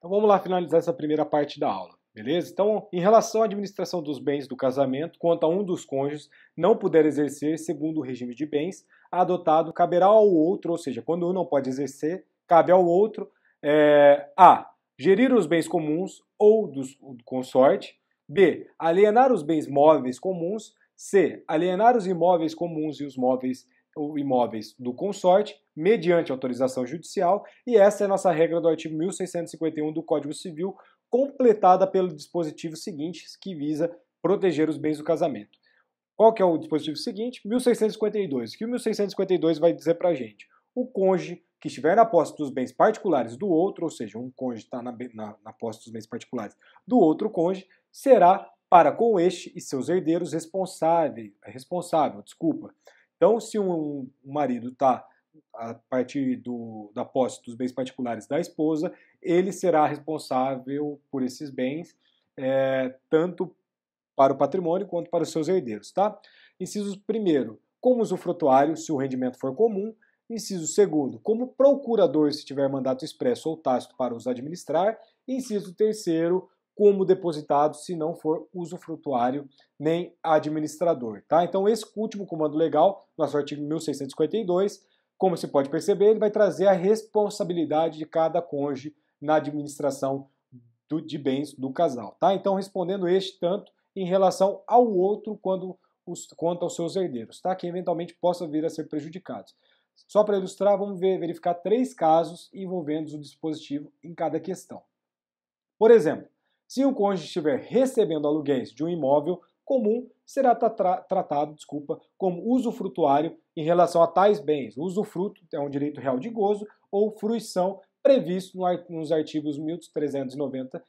Então vamos lá finalizar essa primeira parte da aula, beleza? Então, em relação à administração dos bens do casamento, quanto a um dos cônjuges não puder exercer segundo o regime de bens adotado, caberá ao outro, ou seja, quando um não pode exercer, cabe ao outro a. Gerir os bens comuns ou do consorte, b. Alienar os bens móveis comuns, c. Alienar os imóveis comuns e os móveis ou imóveis do consorte, mediante autorização judicial, e essa é a nossa regra do artigo 1651 do Código Civil, completada pelo dispositivo seguinte, que visa proteger os bens do casamento. Qual que é o dispositivo seguinte? 1652. O que o 1652 vai dizer para a gente? O cônjuge que estiver na posse dos bens particulares do outro, ou seja, um cônjuge está na posse dos bens particulares do outro cônjuge, será para com este e seus herdeiros responsável. Então, se um marido está a partir da posse dos bens particulares da esposa, ele será responsável por esses bens, tanto para o patrimônio quanto para os seus herdeiros, tá? Inciso 1º, como usufrutuário, se o rendimento for comum. Inciso 2º, como procurador, se tiver mandato expresso ou tácito para os administrar. Inciso 3º, como depositado, se não for usufrutuário nem administrador, tá? Então, esse último comando legal, nosso artigo 1652, como se pode perceber, ele vai trazer a responsabilidade de cada cônjuge na administração de bens do casal, tá? Então, respondendo este tanto em relação ao outro quanto aos seus herdeiros, tá? Que eventualmente possam vir a ser prejudicados. Só para ilustrar, vamos verificar 3 casos envolvendo o dispositivo em cada questão. Por exemplo, se o cônjuge estiver recebendo aluguéis de um imóvel comum, será tratado como usufrutuário em relação a tais bens. O usufruto é um direito real de gozo ou fruição previsto nos artigos 1390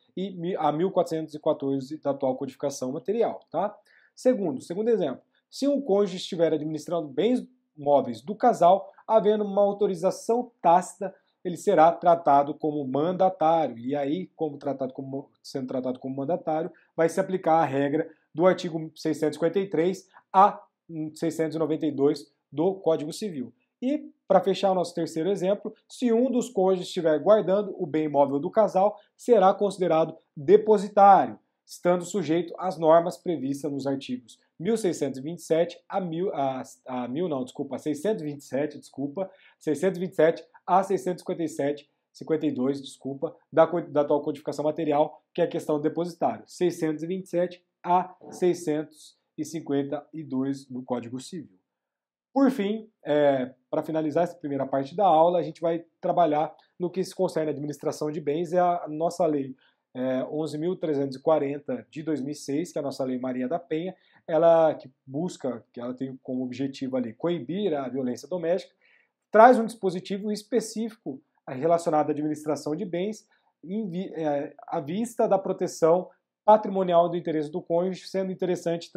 a 1414 da atual codificação material. Tá? Segundo exemplo, se um cônjuge estiver administrando bens móveis do casal, havendo uma autorização tácita, ele será tratado como mandatário. E aí, sendo tratado como mandatário, vai se aplicar a regra do artigo 653 a 692 do Código Civil. E, para fechar o nosso terceiro exemplo, se um dos cônjuges estiver guardando o bem imóvel do casal, será considerado depositário, estando sujeito às normas previstas nos artigos 627 a 657, da atual codificação material, que é a questão do depositário, 627 a 652 do Código Civil. Por fim, para finalizar essa primeira parte da aula, a gente vai trabalhar no que se concerne à administração de bens, a nossa lei 11.340 de 2006, que é a nossa Lei Maria da Penha, ela tem como objetivo ali coibir a violência doméstica, traz um dispositivo específico relacionado à administração de bens à vista da proteção patrimonial do interesse do cônjuge, sendo interessante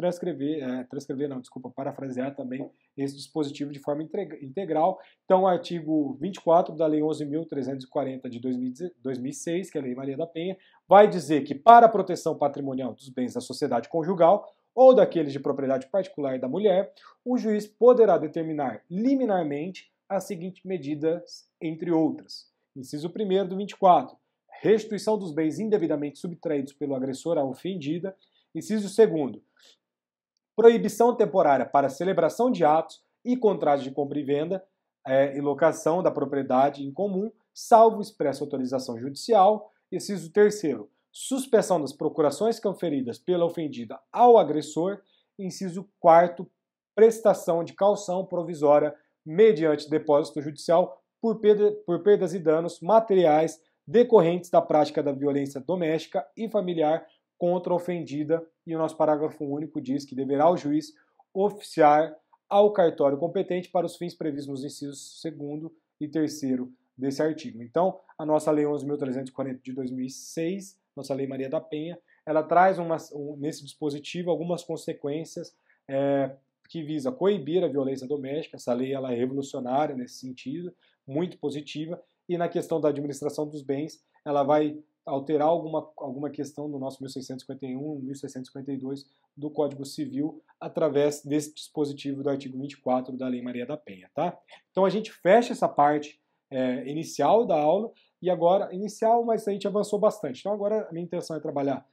parafrasear também esse dispositivo de forma integral. Então, o artigo 24 da Lei 11.340 de 2006, que é a Lei Maria da Penha, vai dizer que para a proteção patrimonial dos bens da sociedade conjugal ou daqueles de propriedade particular da mulher, o juiz poderá determinar liminarmente as seguintes medidas, entre outras. Inciso 1º do 24, restituição dos bens indevidamente subtraídos pelo agressor à ofendida. Inciso 2º, proibição temporária para celebração de atos e contratos de compra e venda e locação da propriedade em comum, salvo expressa autorização judicial. Inciso 3º, suspensão das procurações conferidas pela ofendida ao agressor. Inciso 4º, prestação de caução provisória mediante depósito judicial por perdas e danos materiais decorrentes da prática da violência doméstica e familiar contra a ofendida, e o nosso parágrafo único diz que deverá o juiz oficiar ao cartório competente para os fins previstos nos incisos 2º e 3º desse artigo. Então, a nossa Lei 11.340 de 2006, nossa Lei Maria da Penha, ela traz nesse dispositivo algumas consequências que visa coibir a violência doméstica. Essa lei ela é revolucionária nesse sentido, muito positiva, e na questão da administração dos bens, ela vai alterar alguma questão do nosso 1651, 1652 do Código Civil, através desse dispositivo do artigo 24 da Lei Maria da Penha, tá? Então a gente fecha essa parte inicial da aula e agora, inicial, mas a gente avançou bastante. Então agora a minha intenção é trabalhar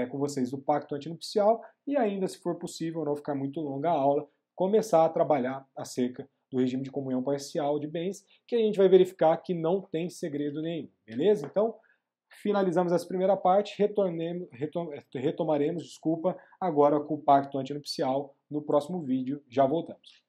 com vocês o pacto antinupcial e ainda, se for possível, não ficar muito longa a aula, começar a trabalhar acerca do regime de comunhão parcial de bens, que a gente vai verificar que não tem segredo nenhum, beleza? Então, finalizamos essa primeira parte, retomaremos, agora com o pacto antinupcial no próximo vídeo. Já voltamos.